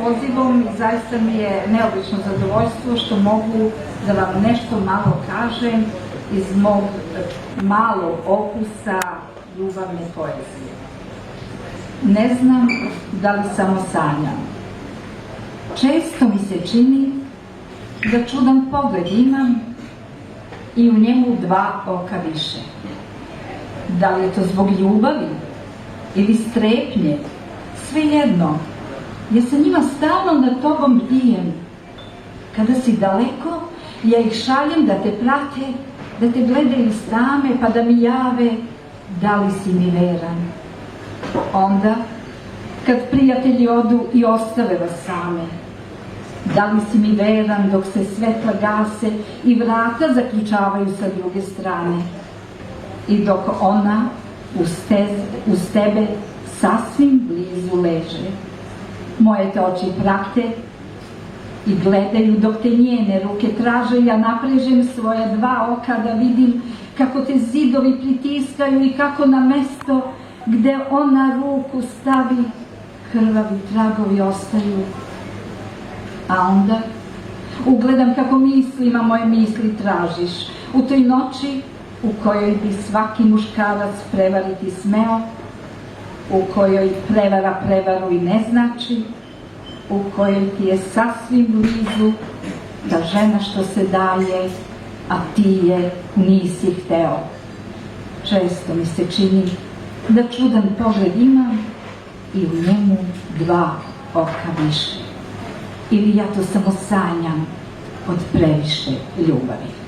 pozivom i zaista mi je neobično zadovoljstvo što mogu da vam nešto malo kažem iz mog malog opusa ljubavne poezije. Ne znam da li samo sanjam. Često mi se čini da čudan pogled imam i u njemu dva oka više. Da li je to zbog ljubavi ili strepnje, svejedno, jer sa njima stalno nad tobom bdijem. Kada si daleko, ja ih šaljem da te prate, da te gledaju same, pa da mi jave da li si mi veran. Onda, kad prijatelji odu i ostave vas same, da li si mi veran dok se svetla gase i vrata zaključavaju sa druge strane i dok ona uz tebe sasvim blizu leže. Moje te oči prate i gledaju dok te njene ruke traže, ja naprežem svoja dva oka da vidim kako te zidovi pritiskaju i kako na mesto gde ona ruku stavi krvavi tragovi ostaju. A onda ugledam kako mislima moje misli tražiš, u toj noći u kojoj bi svaki muškarac prevariti smeo, u kojoj prevara prevaru i ne znači, u kojoj ti je sasvim blizu ta žena što se daje, a ti je nisi hteo. Često mi se čini da čudan pogled imam i u njemu dva oka više. Ili ja to samo sanjam od previše ljubavi.